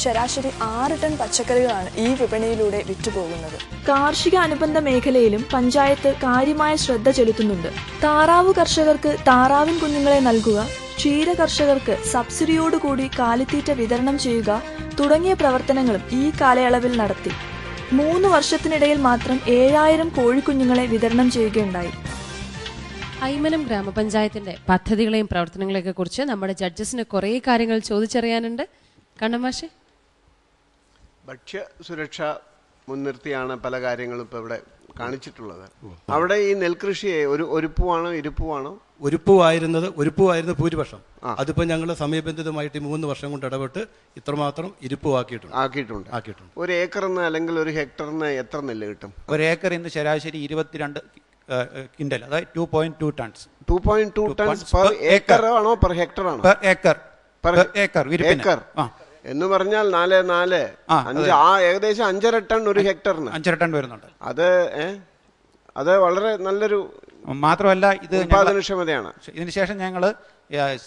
ശരാശരി 6 ടൺ പച്ചക്കറികളാണ് ഈ വിപണിയിലൂടെ വിറ്റുപോകുന്നത്. കാർഷിക അനുബന്ധ മേഖലയിലും പഞ്ചായത്ത് കാര്യമായ ശ്രദ്ധ ചെലുത്തുന്നുണ്ട്. താറാവു കർഷകർക്ക് താറാവിൻ കുഞ്ഞുങ്ങളെ നൽകുക, ക്ഷീര കർഷകർക്ക് സബ്സിഡിയോടുകൂടി കാലിത്തീറ്റ വിതരണം ചെയ്യുക തുടങ്ങിയ പ്രവർത്തനങ്ങളും ഈ കാലയളവിൽ നടത്തി. 3 വർഷത്തിനിടയിൽ മാത്രം 7000 കോഴിക്കുഞ്ഞുങ്ങളെ വിതരണം ചെയ്യുകയുണ്ടായി. ഐമനം ഗ്രാമപഞ്ചായത്തിന്റെ പദ്ധതികളെയും പ്രവർത്തനങ്ങളെയൊക്കെ കുറിച്ച് നമ്മുടെ ജഡ്ജസിന് കുറേ കാര്യങ്ങൾ ചോദിച്ചറിയാനുണ്ട്. കണ്ണമാഷെ, ഭക്ഷ്യ സുരക്ഷ മുൻനിർത്തിയാണ് പല കാര്യങ്ങളും ഇപ്പോൾ ഇവിടെ കാണിച്ചിട്ടുള്ളത്. അവിടെ ഈ നെൽകൃഷിയെ ഒരുപ്പുവാണോ ഇരുപ്പുവാണോ? ഒരുപ്പുവായിരുന്നു ഭൂരിപക്ഷം. അതിപ്പോ ഞങ്ങൾ സമയബന്ധിതമായിട്ട് 3 വർഷം കൊണ്ട് ഇടപെട്ട് ഇത്രമാത്രം ആക്കിയിട്ടുണ്ട്. ഒരു ഏക്കറിന് അല്ലെങ്കിൽ ഒരു ഹെക്ടറിന് എത്ര നെല്ല് കിട്ടും? ഒരു ഏക്കർ ഇന്ന് ശരാശരി 22 കിൻഡൽ, അതായത് 2.2 ടൺസ്. 2.2 ടൺസ് പെർ ഏക്കർ ആണോ പെർ ഹെക്ടർ ആണോ? ഏക്കർ എന്ന് പറഞ്ഞാൽ 4 ഏകദേശം 5.5 ടൺ ഒരു ഹെക്ടറിന്. 5.5 ടൺ വരുന്നുണ്ട്. അത് വളരെ നല്ലൊരു, മാത്രമല്ല ഇത് ഉത്പാദനക്ഷമതയാണ്. ഇതിന് ശേഷം ഞങ്ങൾ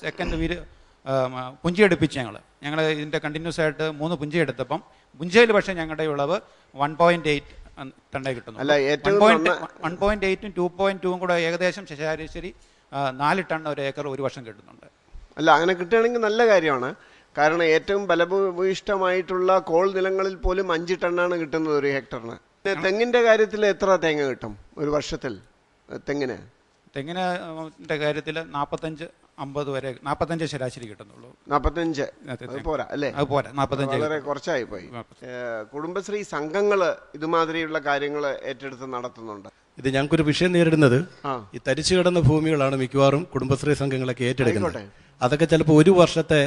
സെക്കൻഡ് പുഞ്ചിയെടുപ്പിച്ച് ഞങ്ങൾ ഇതിന്റെ കണ്ടിന്യൂസ് ആയിട്ട് 3 പുഞ്ചിയെടുത്തപ്പം പുഞ്ചയിൽ പക്ഷേ ഞങ്ങളുടെ വിളവ് 1.8 ടണ്ണേ കിട്ടുന്നു. 1.8ഉം 2.2ഉം കൂടെ ഏകദേശം ശരാശരി 4 ടൺ ഒരു ഏക്കർ ഒരു വർഷം കിട്ടുന്നുണ്ട്. അങ്ങനെ കിട്ടുകയാണെങ്കിൽ നല്ല കാര്യമാണ്. കാരണം ഏറ്റവും ഫലഭൂയിഷ്ടമായിട്ടുള്ള കോൾ നിലങ്ങളിൽ പോലും 5 ടണ്ണാണ് കിട്ടുന്നത് ഒരു ഹെക്ടറിന്. തെങ്ങിന്റെ കാര്യത്തിൽ എത്ര തേങ്ങ കിട്ടും ഒരു വർഷത്തിൽ? തെങ്ങിന്റെ കാര്യത്തിൽ 45-50 വരെ 45 ശരാശരി കിട്ടുന്നുള്ളൂ. 45 പോരാ അല്ലേ? പോരാ, 45 വളരെ കുറച്ചായി പോയി. കുടുംബശ്രീ സംഘങ്ങൾ ഇതുമാതിരിയുള്ള കാര്യങ്ങൾ ഏറ്റെടുത്ത് നടത്തുന്നുണ്ട്. ഇത് ഞങ്ങൾക്കൊരു വിഷയം നേരിടുന്നത് ഈ തരിച്ചു കിടന്ന ഭൂമികളാണ് മിക്കവാറും കുടുംബശ്രീ സംഘങ്ങളൊക്കെ ഏറ്റെടുക്കുന്നത്. അതൊക്കെ ചിലപ്പോൾ ഒരു വർഷത്തെ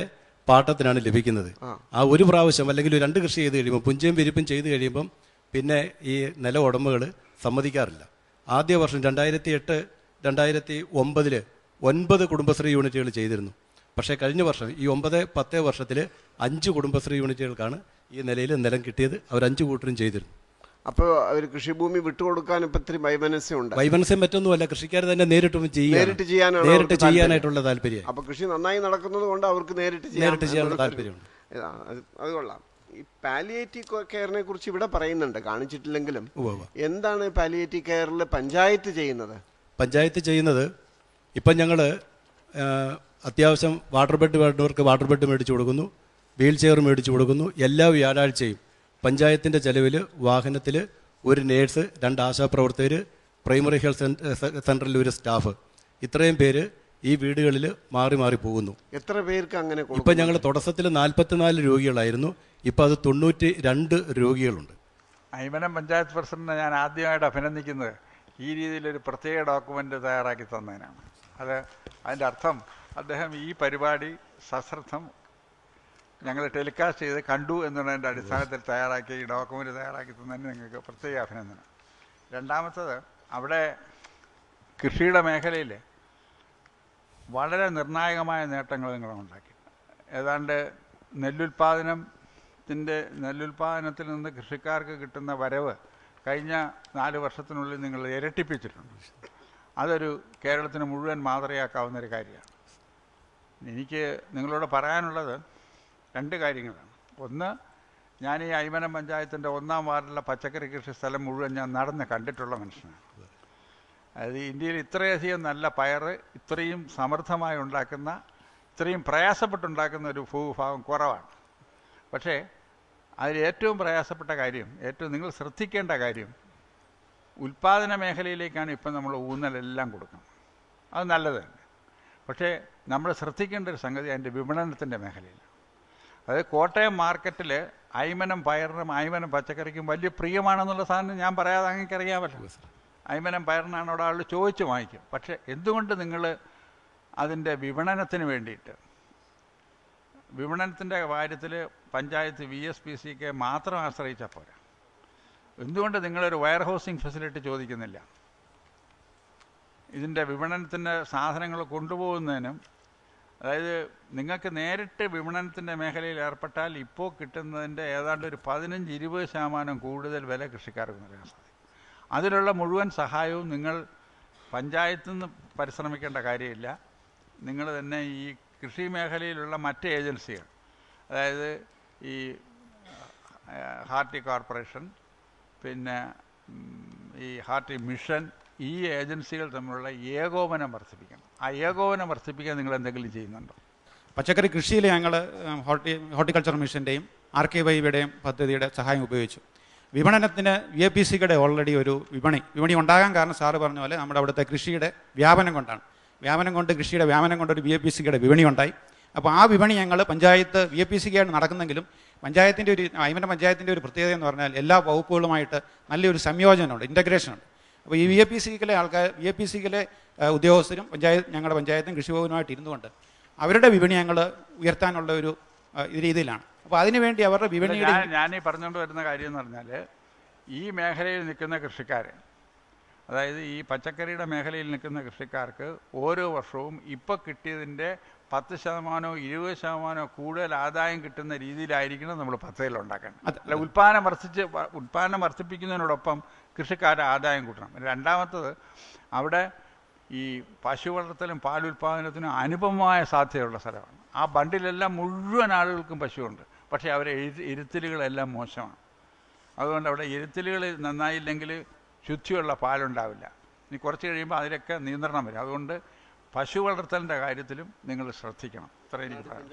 പാട്ടത്തിനാണ് ലഭിക്കുന്നത്. ആ ഒരു പ്രാവശ്യം അല്ലെങ്കിൽ 2 കൃഷി ചെയ്ത് കഴിയുമ്പോൾ പുഞ്ചയും വിരിപ്പും ചെയ്ത് കഴിയുമ്പം പിന്നെ ഈ നില ഉടമകൾ സമ്മതിക്കാറില്ല. ആദ്യ വർഷം 2008-2009 9 കുടുംബശ്രീ യൂണിറ്റുകൾ ചെയ്തിരുന്നു. പക്ഷേ കഴിഞ്ഞ വർഷം ഈ 9-10 വർഷത്തിൽ 5 കുടുംബശ്രീ യൂണിറ്റുകൾക്കാണ് ഈ നിലയിൽ നിലം കിട്ടിയത്. അവർ 5 കൂട്ടരും ചെയ്തിരുന്നു. അപ്പോൾ അവർ കൃഷിഭൂമി വിട്ടുകൊടുക്കാൻ ഇപ്പം ഇത്തിരി വൈമനസ്യമുണ്ട്. വൈമനസ്യം മറ്റൊന്നുമല്ല, കൃഷിക്കാർ തന്നെ നേരിട്ട് ചെയ്യാനായിട്ടുള്ള താല്പര്യം. അപ്പൊ കൃഷി നന്നായി നടക്കുന്നത് കൊണ്ട് അവർക്ക് നേരിട്ട് ചെയ്യാനുള്ള താല്പര്യമുണ്ട്. അത് കൊള്ളാം. ഈ പാലിയേറ്റീവ് കെയറിനെ കുറിച്ച് ഇവിടെ പറയുന്നുണ്ട്, കാണിച്ചിട്ടില്ലെങ്കിലും. എന്താണ് പാലിയേറ്റീവ് കെയറിൽ പഞ്ചായത്ത് ചെയ്യുന്നത്? പഞ്ചായത്ത് ചെയ്യുന്നത് ഇപ്പം ഞങ്ങൾ അത്യാവശ്യം വാട്ടർ ബെഡ് വേണ്ടവർക്ക് വാട്ടർ ബെഡ് മേടിച്ചു കൊടുക്കുന്നു, വീൽ ചെയർ മേടിച്ചു കൊടുക്കുന്നു. എല്ലാ വ്യാഴാഴ്ചയും പഞ്ചായത്തിൻ്റെ ചെലവിൽ വാഹനത്തിൽ ഒരു നേഴ്സ്, 2 ആശാപ്രവർത്തകർ, പ്രൈമറി ഹെൽത്ത് സെൻ്ററിൽ ഒരു സ്റ്റാഫ്, ഇത്രയും പേര് ഈ വീടുകളിൽ മാറി മാറി പോകുന്നു. എത്ര പേർക്ക് അങ്ങനെ? ഇപ്പം ഞങ്ങൾ തുടക്കത്തിൽ 44 രോഗികളായിരുന്നു. ഇപ്പം അത് 92 രോഗികളുണ്ട്. ഐമനം പഞ്ചായത്ത് പ്രസിഡന്റിനെ ഞാൻ ആദ്യമായിട്ട് അഭിനന്ദിക്കുന്നത് ഈ രീതിയിലൊരു പ്രത്യേക ഡോക്യുമെൻ്റ് തയ്യാറാക്കി തന്നതിനാണ്. അതിൻ്റെ അർത്ഥം അദ്ദേഹം ഈ പരിപാടി സശ്രദ്ധം ഞങ്ങൾ ടെലികാസ്റ്റ് ചെയ്ത് കണ്ടു എന്നുള്ളതിൻ്റെ അടിസ്ഥാനത്തിൽ തയ്യാറാക്കി ഈ ഡോക്യുമെൻ്റ് തയ്യാറാക്കി തന്നതിന് നിങ്ങൾക്ക് പ്രത്യേക അഭിനന്ദനം. രണ്ടാമത്തത്, അവിടെ കൃഷിയുടെ മേഖലയിൽ വളരെ നിർണായകമായ നേട്ടങ്ങൾ നിങ്ങൾ ഉണ്ടാക്കി. ഏതാണ്ട് നെല്ലുൽപാദനത്തിൽ നിന്ന് കൃഷിക്കാർക്ക് കിട്ടുന്ന വരവ് കഴിഞ്ഞ 4 വർഷത്തിനുള്ളിൽ നിങ്ങൾ ഇരട്ടിപ്പിച്ചിട്ടുണ്ട്. അതൊരു കേരളത്തിന് മുഴുവൻ മാതൃകയാക്കാവുന്നൊരു കാര്യമാണ്. എനിക്ക് നിങ്ങളോട് പറയാനുള്ളത് 2 കാര്യങ്ങളാണ്. ഒന്ന്, ഞാൻ ഈ ഐമനം പഞ്ചായത്തിൻ്റെ 1-ാം വാർഡിലെ പച്ചക്കറി കൃഷി സ്ഥലം മുഴുവൻ ഞാൻ നടന്ന് കണ്ടിട്ടുള്ള മനുഷ്യനാണ്. അതായത് ഇന്ത്യയിൽ ഇത്രയധികം നല്ല പയർ ഇത്രയും സമൃദ്ധമായി ഉണ്ടാക്കുന്ന, ഇത്രയും പ്രയാസപ്പെട്ടുണ്ടാക്കുന്ന ഒരു ഭൂവിഭാഗം കുറവാണ്. പക്ഷേ അതിൽ ഏറ്റവും പ്രയാസപ്പെട്ട കാര്യം, നിങ്ങൾ ശ്രദ്ധിക്കേണ്ട കാര്യം, ഉൽപ്പാദന മേഖലയിലേക്കാണ് ഇപ്പം നമ്മൾ ഊന്നലെല്ലാം കൊടുക്കുന്നത്. അത് നല്ലത് തന്നെ. പക്ഷേ നമ്മൾ ശ്രദ്ധിക്കേണ്ട ഒരു സംഗതി അതിൻ്റെ വിപണനത്തിൻ്റെ മേഖലയിൽ. അതായത് കോട്ടയം മാർക്കറ്റിൽ ഐമനം പയറിനും ഐമനം പച്ചക്കറിക്കും വലിയ പ്രിയമാണെന്നുള്ള സാധനം ഞാൻ പറയാതെ അങ്ങേക്കറിയാമല്ലോ. ഐമനം പയറിനാണ് അവിടെ ആൾ ചോദിച്ച് വാങ്ങിക്കും. പക്ഷേ എന്തുകൊണ്ട് നിങ്ങൾ അതിൻ്റെ വിപണനത്തിന് വേണ്ടിയിട്ട്, വിപണനത്തിൻ്റെ കാര്യത്തിൽ പഞ്ചായത്ത് VSPCക്ക് മാത്രം ആശ്രയിച്ചാൽ പോരാ. എന്തുകൊണ്ട് നിങ്ങളൊരു വെയർ ഹൗസിംഗ് ഫെസിലിറ്റി ചോദിക്കുന്നില്ല? ഇതിൻ്റെ വിപണനത്തിൻ്റെ സാധനങ്ങൾ കൊണ്ടുപോകുന്നതിനും, അതായത് നിങ്ങൾക്ക് നേരിട്ട് വിപണനത്തിൻ്റെ മേഖലയിൽ ഏർപ്പെട്ടാൽ ഇപ്പോൾ കിട്ടുന്നതിൻ്റെ ഏതാണ്ട് ഒരു 15-20% കൂടുതൽ വില കൃഷിക്കാർക്ക് നൽകാൻ സാധിക്കും. അതിലുള്ള മുഴുവൻ സഹായവും നിങ്ങൾ പഞ്ചായത്തിൽ നിന്ന് പരിശ്രമിക്കേണ്ട കാര്യമില്ല. നിങ്ങൾ തന്നെ ഈ കൃഷി മേഖലയിലുള്ള മറ്റ് ഏജൻസികൾ, അതായത് ഈ ഹാർട്ടി കോർപ്പറേഷൻ, പിന്നെ ഈ ഹാർട്ടി മിഷൻ, ഈ ഏജൻസികൾ തമ്മിലുള്ള ഏകോപനം വർദ്ധിപ്പിക്കണം. ആ ഏകോപനം വർദ്ധിപ്പിക്കാൻ നിങ്ങൾ എന്തെങ്കിലും ചെയ്യുന്നുണ്ടോ? പച്ചക്കറി കൃഷിയിൽ ഞങ്ങൾ ഹോർട്ടിക്കൾച്ചർ മിഷൻ്റെയും RKYയുടെയും പദ്ധതിയുടെ സഹായം ഉപയോഗിച്ചു. വിപണനത്തിന് VAPCയുടെ ഓൾറെഡി ഒരു വിപണി ഉണ്ടാകാൻ കാരണം സാറ് പറഞ്ഞ പോലെ നമ്മുടെ അവിടുത്തെ കൃഷിയുടെ വ്യാപനം കൊണ്ടാണ്. കൃഷിയുടെ വ്യാപനം കൊണ്ട് ഒരു VAPCയുടെ വിപണി ഉണ്ടായി. അപ്പോൾ ആ വിപണി ഞങ്ങൾ പഞ്ചായത്ത് VAPCയായിട്ട് നടക്കുന്നെങ്കിലും അയ്മനം പഞ്ചായത്തിൻ്റെ ഒരു പ്രത്യേകത എന്ന് പറഞ്ഞാൽ എല്ലാ വകുപ്പുകളുമായിട്ട് നല്ലൊരു സംയോജനമുണ്ട്, ഇൻ്റഗ്രേഷനുണ്ട്. അപ്പോൾ ഈ VAPCയിലെ ഉദ്യോഗസ്ഥരും ഞങ്ങളുടെ പഞ്ചായത്തും കൃഷിഭവനുമായിട്ട് ഇരുന്നുകൊണ്ട് അവരുടെ വിപണി ഞങ്ങൾ ഉയർത്താനുള്ള ഒരു രീതിയിലാണ്. അപ്പോൾ അതിനുവേണ്ടി അവരുടെ വിപണി ഞാൻ ഈ പറഞ്ഞുകൊണ്ട് വരുന്ന കാര്യം എന്ന് പറഞ്ഞാൽ, ഈ മേഖലയിൽ നിൽക്കുന്ന കൃഷിക്കാർ, അതായത് ഈ പച്ചക്കറിയുടെ മേഖലയിൽ നിൽക്കുന്ന കൃഷിക്കാർക്ക് ഓരോ വർഷവും ഇപ്പോൾ കിട്ടിയതിൻ്റെ 10% 20% കൂടുതൽ ആദായം കിട്ടുന്ന രീതിയിലായിരിക്കണം നമ്മൾ പദ്ധതികൾ ഉണ്ടാക്കേണ്ടത്. അല്ല, ഉൽപ്പാദനം വർദ്ധിപ്പിക്കുന്നതിനോടൊപ്പം കൃഷിക്കാരുടെ ആദായം കൂട്ടണം. രണ്ടാമത്തത്, അവിടെ ഈ പശു വളർത്തലും പാലുൽപാദനത്തിനും അനുപമമായ സാധ്യതയുള്ള സ്ഥലമാണ്. ആ ബണ്ടിലെല്ലാം മുഴുവൻ ആളുകൾക്കും പശുവുണ്ട്, പക്ഷേ അവരെ ഇരുത്തലുകളെല്ലാം മോശമാണ്. അതുകൊണ്ട് അവിടെ ഇരുത്തലുകൾ നന്നായില്ലെങ്കിൽ ശുദ്ധിയുള്ള പാലുണ്ടാവില്ല. ഇനി കുറച്ച് കഴിയുമ്പോൾ അതിലൊക്കെ നിയന്ത്രണം വരും. അതുകൊണ്ട് പശു വളർത്തലിൻ്റെ കാര്യത്തിലും നിങ്ങൾ ശ്രദ്ധിക്കണം. ഇത്ര എനിക്ക് പറയാം.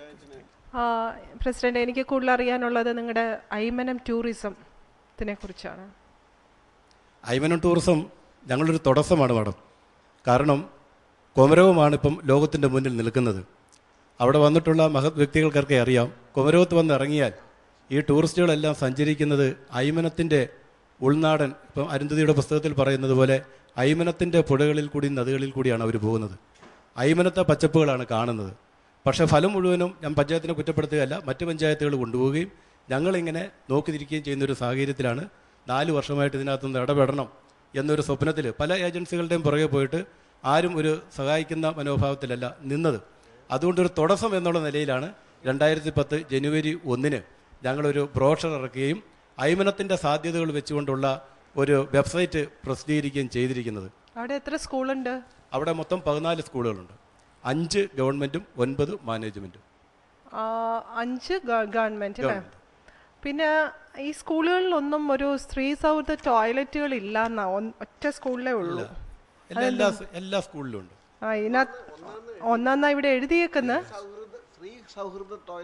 പ്രസിഡന്റ്, എനിക്ക് കൂടുതൽ അറിയാനുള്ളത് നിങ്ങളുടെ അയ്മനം ടൂറിസത്തിനെ കുറിച്ചാണ്. അയ്മനം ടൂറിസം ഞങ്ങളൊരു തടസ്സമാണ് മാഡം. കാരണം കൊമരവുമാണ് ഇപ്പം ലോകത്തിൻ്റെ മുന്നിൽ നിൽക്കുന്നത്. അവിടെ വന്നിട്ടുള്ള മഹത് വ്യക്തികൾക്കൊക്കെ അറിയാം, കൊമരവത്ത് വന്ന് ഇറങ്ങിയാൽ ഈ ടൂറിസ്റ്റുകളെല്ലാം സഞ്ചരിക്കുന്നത് അയ്മനത്തിൻ്റെ ഉൾനാടൻ, ഇപ്പം അരുന്ധതിയുടെ പുസ്തകത്തിൽ പറയുന്നത് പോലെ അയ്മനത്തിൻ്റെ പുഴകളിൽ കൂടി നദികളിൽ കൂടിയാണ് അവർ പോകുന്നത്. അയ്മനത്തെ പച്ചപ്പുകളാണ് കാണുന്നത്. പക്ഷേ ഫലം മുഴുവനും ഞാൻ പഞ്ചായത്തിനെ കുറ്റപ്പെടുത്തുകയല്ല, മറ്റ് പഞ്ചായത്തുകൾ കൊണ്ടുപോവുകയും ഞങ്ങളിങ്ങനെ നോക്കിയിരിക്കുകയും ചെയ്യുന്നൊരു സാഹചര്യത്തിലാണ് 4 വർഷമായിട്ട് ഇതിനകത്തുനിന്ന് ഇടപെടണം എന്നൊരു സ്വപ്നത്തിൽ പല ഏജൻസികളുടെയും പുറകെ പോയിട്ട് ആരും ഒരു സഹായിക്കുന്ന മനോഭാവത്തിലല്ല നിന്നത്. അതുകൊണ്ടൊരു തടസ്സം എന്നുള്ള നിലയിലാണ് 2010 ജനുവരി 1 ഞങ്ങളൊരു ബ്രോഷർ ഇറക്കുകയും അയ്മനത്തിൻ്റെ സാധ്യതകൾ വെച്ചുകൊണ്ടുള്ള ഒരു വെബ്സൈറ്റ് പ്രസിദ്ധീകരിക്കുകയും ചെയ്തിരിക്കുന്നത്. അവിടെ എത്ര സ്കൂളുണ്ട്? അവിടെ മൊത്തം 14 സ്കൂളുകളുണ്ട്. 5 ഗവൺമെൻറ്റും 9 മാനേജ്മെൻറ്റും. 5 ഗവൺമെൻറ് അല്ലേ? പിന്നെ ഈ സ്കൂളുകളിലൊന്നും ഒരു സ്ത്രീ സൗഹൃദ ടോയ്ലറ്റുകൾ ഇല്ല എന്നാ, ഒറ്റ സ്കൂളിലേ ഉള്ളൂ. എല്ലാ സ്കൂളിലും ഉണ്ട്. ഒന്നാ ഇവിടെ എഴുതിയേക്കുന്നത്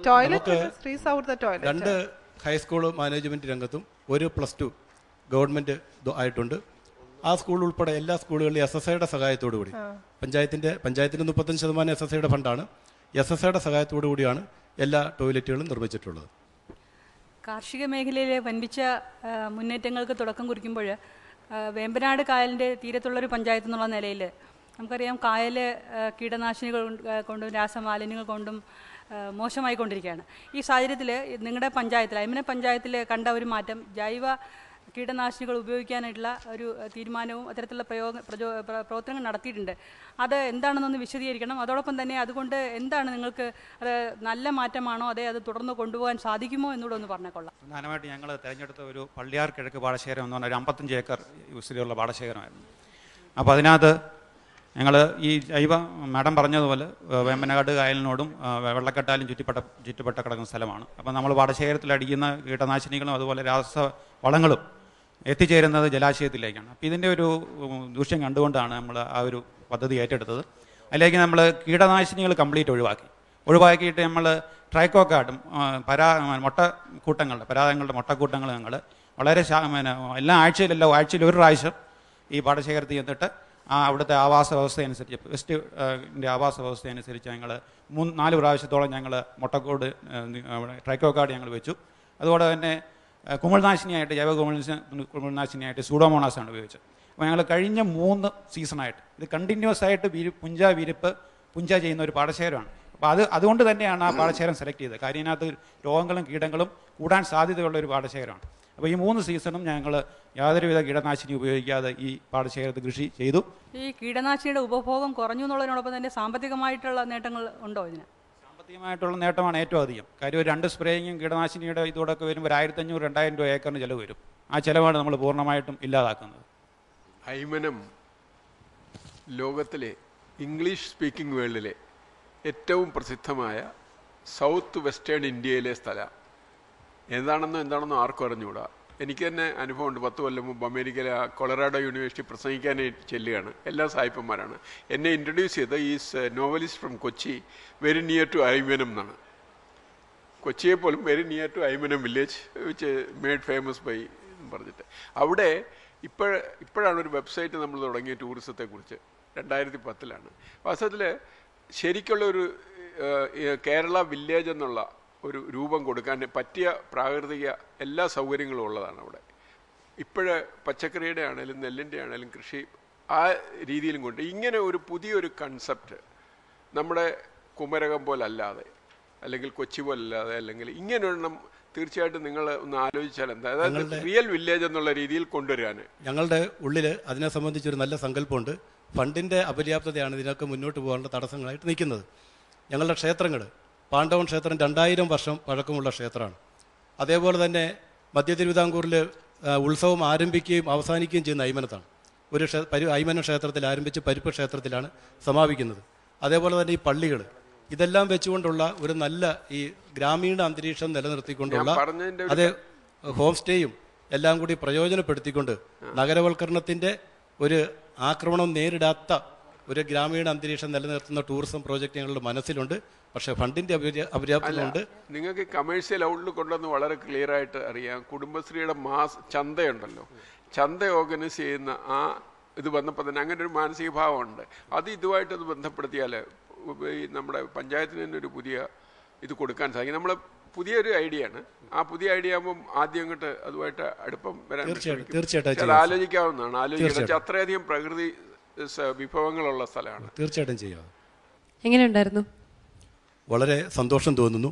ടോയ്ലറ്റ്, സ്ത്രീ സൗഹൃദ ടോയ്ലറ്റ്. 2 ഹൈസ്കൂൾ മാനേജ്മെന്റ് രംഗത്തും 1 +2 ഗവൺമെന്റ് ആയിട്ടുണ്ട്. ആ സ്കൂൾ ഉൾപ്പെടെ എല്ലാ സ്കൂളുകളിലും SSIയുടെ സഹായത്തോടു കൂടി, പഞ്ചായത്തിന്റെ 35% SSIയുടെ ഫണ്ടാണ്, SSIയുടെ സഹായത്തോടു കൂടിയാണ് എല്ലാ ടോയ്ലറ്റുകളും നിർമ്മിച്ചിട്ടുള്ളത്. കാർഷിക മേഖലയിലെ വൻപിച്ച മുന്നേറ്റങ്ങൾക്ക് തുടക്കം കുറിക്കുമ്പോൾ വേമ്പനാട് കായലിൻ്റെ തീരത്തുള്ളൊരു പഞ്ചായത്ത് എന്നുള്ള നിലയിൽ നമുക്കറിയാം, കായൽ കീടനാശിനികൾ കൊണ്ടും രാസമാലിന്യങ്ങൾ കൊണ്ടും മോശമായിക്കൊണ്ടിരിക്കുകയാണ്. ഈ സാഹചര്യത്തിൽ നിങ്ങളുടെ പഞ്ചായത്തിൽ, അയ്മന പഞ്ചായത്തിൽ കണ്ട ഒരു മാറ്റം, ജൈവ കീടനാശിനികൾ ഉപയോഗിക്കാനായിട്ടുള്ള ഒരു തീരുമാനവും അത്തരത്തിലുള്ള പ്രവർത്തനങ്ങൾ നടത്തിയിട്ടുണ്ട്. അത് എന്താണെന്നൊന്ന് വിശദീകരിക്കണം. അതോടൊപ്പം തന്നെ അതുകൊണ്ട് എന്താണ് നിങ്ങൾക്ക്, അത് നല്ല മാറ്റമാണോ, അതേ അത് തുടർന്ന് കൊണ്ടുപോകാൻ സാധിക്കുമോ എന്നൂടെ ഒന്ന് പറഞ്ഞേക്കൊള്ളാം. പ്രധാനമായിട്ട് ഞങ്ങൾ തിരഞ്ഞെടുത്ത ഒരു പള്ളിയാർ കിഴക്ക് പാടശേഖരം എന്ന് പറഞ്ഞാൽ ഒരു 55 ഏക്കർ വിസ്തൃതിയുള്ള പാടശേഖരമായിരുന്നു. അപ്പോൾ അതിനകത്ത് ഞങ്ങൾ ഈ ജൈവ മാഡം പറഞ്ഞതുപോലെ വേമ്പനാട് കായലിനോടും വെള്ളക്കെട്ടാലും ചുറ്റപ്പെട്ട കിടക്കുന്ന സ്ഥലമാണ്. അപ്പോൾ നമ്മൾ പാടശേഖരത്തിൽ അടിക്കുന്ന കീടനാശിനികളും അതുപോലെ രാസവളങ്ങളും എത്തിച്ചേരുന്നത് ജലാശയത്തിലേക്കാണ്. അപ്പോൾ ഇതിൻ്റെ ഒരു ദൂഷ്യം കണ്ടുകൊണ്ടാണ് നമ്മൾ ആ ഒരു പദ്ധതി ഏറ്റെടുത്തത്. അതിലേക്ക് നമ്മൾ കീടനാശിനികൾ കംപ്ലീറ്റ് ഒഴിവാക്കിയിട്ട് നമ്മൾ ട്രൈക്കോക്കാർഡും പരാഗങ്ങളുടെ മുട്ടക്കൂട്ടങ്ങൾ ഞങ്ങൾ വളരെ ആഴ്ചയിൽ 1 പ്രാവശ്യം ഈ പാടശേഖരത്തിൽ ചെന്നിട്ട് അവിടുത്തെ ആവാസ വ്യവസ്ഥ അനുസരിച്ച്, വെസ്റ്റിൻ്റെ ആവാസ വ്യവസ്ഥ അനുസരിച്ച് ഞങ്ങൾ 4 പ്രാവശ്യത്തോളം ഞങ്ങൾ മുട്ടക്കോട് ട്രൈക്കോക്കാർഡ് ഞങ്ങൾ വെച്ചു. അതുപോലെ തന്നെ കുമിൾനാശിനിയായിട്ട്, ജൈവ കുമിൾനാശിനിയായിട്ട് സൂഡോമോണാസാണ് ഉപയോഗിച്ചത്. അപ്പോൾ ഞങ്ങൾ കഴിഞ്ഞ 3 സീസണായിട്ട് ഇത് കണ്ടിന്യൂസ് ആയിട്ട് പുഞ്ച ചെയ്യുന്ന ഒരു പാടശേഖരമാണ്. അപ്പോൾ അതുകൊണ്ട് തന്നെയാണ് ആ പാടശേഖരം സെലക്ട് ചെയ്തത്. കാര്യം ഇതിനകത്ത് രോഗങ്ങളും കീടങ്ങളും കൂടാൻ സാധ്യതയുള്ള ഒരു പാടശേഖരമാണ്. അപ്പോൾ ഈ 3 സീസണും ഞങ്ങൾ യാതൊരുവിധ കീടനാശിനി ഉപയോഗിക്കാതെ ഈ പാടശേഖരത്ത് കൃഷി ചെയ്തു. ഈ കീടനാശിനിയുടെ ഉപഭോഗം കുറഞ്ഞു എന്നുള്ളതിനോടൊപ്പം തന്നെ സാമ്പത്തികമായിട്ടുള്ള നേട്ടങ്ങൾ ഉണ്ടോ ഇതിന്? സാമ്പത്തികമായിട്ടുള്ള നേട്ടമാണ് ഏറ്റവും അധികം. കാര്യം ഒരു 2 സ്പ്രേയിങ്ങും കീടനാശിനിയുടെ ഇതോടൊക്കെ വരുമ്പോൾ 1500-2000 രൂപ ഏക്കറിന് ചിലവ് വരും. ആ ചിലവാണ് നമ്മൾ പൂർണ്ണമായിട്ടും ഇല്ലാതാക്കുന്നത്. അയ്മനം ലോകത്തിലെ ഇംഗ്ലീഷ് സ്പീക്കിംഗ് വേൾഡിലെ ഏറ്റവും പ്രസിദ്ധമായ സൗത്ത് വെസ്റ്റേൺ ഇന്ത്യയിലെ സ്ഥലം. എന്താണെന്നോ ആർക്കും അറിഞ്ഞുകൂടാ. എനിക്ക് തന്നെ അനുഭവമുണ്ട്. 10 കൊല്ലം മുമ്പ് അമേരിക്കയിലെ കൊളറാഡോ യൂണിവേഴ്സിറ്റി പ്രസംഗിക്കാനായിട്ട് ചെല്ലുകയാണ്. എല്ലാ സായിപ്പന്മാരാണ്. എന്നെ ഇൻട്രൊഡ്യൂസ് ചെയ്ത് is novelist from Kochi, very near to Aymanam എന്നാണ്. കൊച്ചിയെ പോലും very near to Aymanam village which made famous by എന്ന് പറഞ്ഞിട്ട്. അവിടെ ഇപ്പോഴാണ് ഒരു വെബ്സൈറ്റ് നമ്മൾ തുടങ്ങിയ ടൂറിസത്തെക്കുറിച്ച്. 2010 വാസ്തവത്തിൽ ശരിക്കുള്ള ഒരു കേരള വില്ലേജ് എന്നുള്ള ഒരു രൂപം കൊടുക്കാൻ പറ്റിയ പ്രാകൃതിക എല്ലാ സൗകര്യങ്ങളും ഉള്ളതാണ് അവിടെ. ഇപ്പോഴ് പച്ചക്കറിയുടെ ആണെങ്കിലും നെല്ലിൻ്റെ ആണെങ്കിലും കൃഷി ആ രീതിയിലും കൊണ്ട് ഇങ്ങനെ ഒരു പുതിയൊരു കൺസെപ്റ്റ് നമ്മുടെ കുമരകം പോലല്ലാതെ അല്ലെങ്കിൽ കൊച്ചി പോലല്ലാതെ അല്ലെങ്കിൽ ഇങ്ങനെയൊരെണ്ണം തീർച്ചയായിട്ടും നിങ്ങൾ ഒന്ന് ആലോചിച്ചാൽ എന്താ, അതായത് റിയൽ വില്ലേജ് എന്നുള്ള രീതിയിൽ കൊണ്ടുവരാൻ ഞങ്ങളുടെ ഉള്ളിൽ അതിനെ സംബന്ധിച്ചൊരു നല്ല സങ്കല്പമുണ്ട്. ഫണ്ടിൻ്റെ അപര്യാപ്തതയാണ് ഇതിനൊക്കെ മുന്നോട്ട് പോകാനുള്ള തടസ്സങ്ങളായിട്ട് നിൽക്കുന്നത്. ഞങ്ങളുടെ ക്ഷേത്രങ്ങൾ, പാണ്ഡവൻ ക്ഷേത്രം 2000 വർഷം പഴക്കമുള്ള ക്ഷേത്രമാണ്. അതേപോലെ തന്നെ മധ്യ തിരുവിതാംകൂറിൽ ഉത്സവം ആരംഭിക്കുകയും അവസാനിക്കുകയും ചെയ്യുന്ന ഐമനത്താണ്. ഒരു ഐമന ക്ഷേത്രത്തിൽ ആരംഭിച്ച് പരിപ്പ് ക്ഷേത്രത്തിലാണ് സമാപിക്കുന്നത്. അതേപോലെ തന്നെ ഈ പള്ളികൾ, ഇതെല്ലാം വെച്ചുകൊണ്ടുള്ള ഒരു നല്ല ഈ ഗ്രാമീണ അന്തരീക്ഷം നിലനിർത്തിക്കൊണ്ടുള്ള അതേ ഹോം സ്റ്റേയും എല്ലാം കൂടി പ്രയോജനപ്പെടുത്തിക്കൊണ്ട് നഗരവൽക്കരണത്തിൻ്റെ ഒരു ആക്രമണം നേരിടാത്ത ഒരു ഗ്രാമീണ അന്തരീക്ഷം നിലനിർത്തുന്ന ടൂറിസം പ്രോജക്റ്റ് ഞങ്ങളുടെ മനസ്സിലുണ്ട്. പക്ഷേ ഫണ്ടിൻ്റെ അപര്യാപ്തതയുണ്ട്. നിങ്ങൾക്ക് കമേഴ്ഷ്യൽ ഔട്ട്ലുക്ക് ഉണ്ടെന്ന് വളരെ ക്ലിയർ ആയിട്ട് അറിയാം. കുടുംബശ്രീയുടെ ചന്തയുണ്ടല്ലോ, ചന്ത ഓർഗനൈസ് ചെയ്യുന്ന ആ ഇത് വന്നപ്പോൾ തന്നെ അങ്ങനെ ഒരു മാനസിക ഭാവമുണ്ട്. അത് ഇതുമായിട്ടത് ബന്ധപ്പെടുത്തിയാൽ ഈ നമ്മുടെ പഞ്ചായത്തിന് തന്നെ ഒരു പുതിയ ഇത് കൊടുക്കാൻ സാധിക്കും. നമ്മൾ പുതിയൊരു ഐഡിയ ആണ്. ആ പുതിയ ഐഡിയ ആകുമ്പം ആദ്യം അങ്ങോട്ട് അതുമായിട്ട് അടുപ്പം വരാൻ തീർച്ചയായിട്ടും ആലോചിക്കാവുന്നതാണ്. ആലോചിക്കുക, അത്രയധികം പ്രകൃതി വിഭവങ്ങളുള്ള സ്ഥലമാണ്. തീർച്ചയായിട്ടും ചെയ്യാം. എങ്ങനെയുണ്ടായിരുന്നു? വളരെ സന്തോഷം തോന്നുന്നു.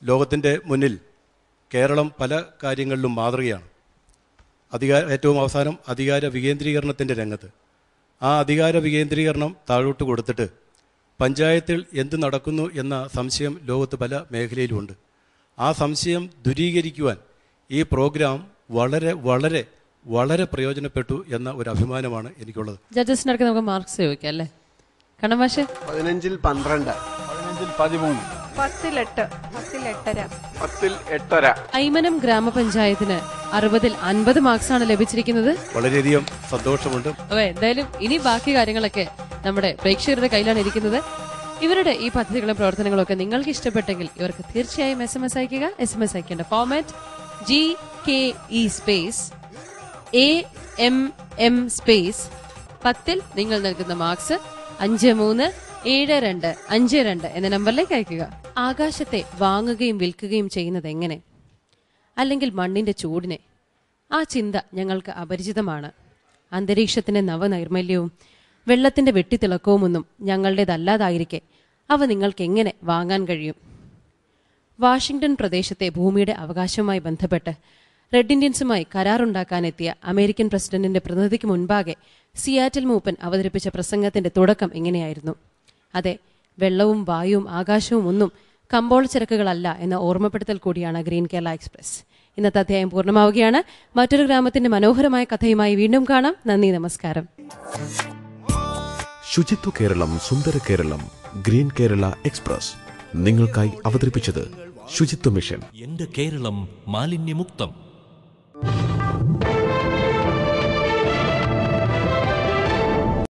ലോകത്തിൻ്റെ മുന്നിൽ കേരളം പല കാര്യങ്ങളിലും മാതൃകയാണ്. ഏറ്റവും അവസാനം അധികാര വികേന്ദ്രീകരണത്തിൻ്റെ രംഗത്ത് ആ അധികാര വികേന്ദ്രീകരണം താഴോട്ട് കൊടുത്തിട്ട് പഞ്ചായത്തിൽ എന്ത് നടക്കുന്നു എന്ന സംശയം ലോകത്ത് പല മേഖലയിലുമുണ്ട്. ആ സംശയം ദൂരീകരിക്കുവാൻ ഈ പ്രോഗ്രാം വളരെ വളരെ വളരെ പ്രയോജനപ്പെട്ടു എന്ന ഒരു അഭിമാനമാണ് എനിക്കുള്ളത്. ജഡ്ജസിനൊക്കെ നമുക്ക് മാർക്സ് ചോദിക്കാം അല്ലേ? കണ്ണമാഷേ? 15-ൽ 12, 15-ൽ 13, 10-ൽ 8, 10-ൽ 8.5. ഐമനം ഗ്രാമപഞ്ചായത്തിന് 60-ൽ 50 മാർക്സാണ് ലഭിച്ചിരിക്കുന്നത്. വളരെയധികം സന്തോഷമുണ്ട്. എന്തായാലും ഇനി ബാക്കി കാര്യങ്ങളൊക്കെ നമ്മുടെ പ്രേക്ഷകരുടെ കയ്യിലാണ് ഇരിക്കുന്നത്. ഇവരുടെ ഈ പദ്ധതികളും പ്രവർത്തനങ്ങളും ഒക്കെ നിങ്ങൾക്ക് ഇഷ്ടപ്പെട്ടെങ്കിൽ ഇവർക്ക് തീർച്ചയായും SMS അയക്കുക. SMS അയക്കേണ്ട format GKE space AMM space 10-ൽ നിങ്ങൾ നൽകുന്ന മാർക്സ് 537252 എന്ന നമ്പറിലേക്ക് അയക്കുക. ആകാശത്തെ വാങ്ങുകയും വിൽക്കുകയും ചെയ്യുന്നത് എങ്ങനെ? അല്ലെങ്കിൽ മണ്ണിന്റെ ചൂടിനെ? ആ ചിന്ത ഞങ്ങൾക്ക് അപരിചിതമാണ്. അന്തരീക്ഷത്തിന്റെ നവനൈർമല്യവും വെള്ളത്തിന്റെ വെട്ടിത്തിളക്കവുമൊന്നും ഞങ്ങളുടേതല്ലാതായിരിക്കെ അവ നിങ്ങൾക്ക് എങ്ങനെ വാങ്ങാൻ കഴിയും? വാഷിംഗ്ടൺ പ്രദേശത്തെ ഭൂമിയുടെ അവകാശവുമായി ബന്ധപ്പെട്ട് റെഡ് ഇന്ത്യൻസുമായി കരാറുണ്ടാക്കാനെത്തിയ അമേരിക്കൻ പ്രസിഡന്റിന്റെ പ്രതിനിധിക്ക് മുൻപാകെ സിയാറ്റിൽ മൂപ്പൻ അവതരിപ്പിച്ച പ്രസംഗത്തിന്റെ തുടക്കം ഇങ്ങനെയായിരുന്നു: അതെ, വെള്ളവും വായുവും ആകാശവും ഒന്നും കമ്പോള ചരക്കുകളല്ല എന്ന ഓർമ്മപ്പെടുത്തൽ കൂടിയാണ് ഗ്രീൻ കേരള എക്സ്പ്രസ്. ഇന്നത്തെ അധ്യായം പൂർണ്ണമാവുകയാണ്. മറ്റൊരു ഗ്രാമത്തിന്റെ മനോഹരമായ കഥയുമായി വീണ്ടും കാണാം. നന്ദി, നമസ്കാരം. ശുചിത്വ കേരളം, സുന്ദര കേരളം, ഗ്രീൻ കേരള എക്സ്പ്രസ് നിങ്ങൾക്കായി അവതരിപ്പിച്ചത് ശുചിത്വ മിഷൻ. എന്റെ കേരളം മാലിന്യമുക്തം.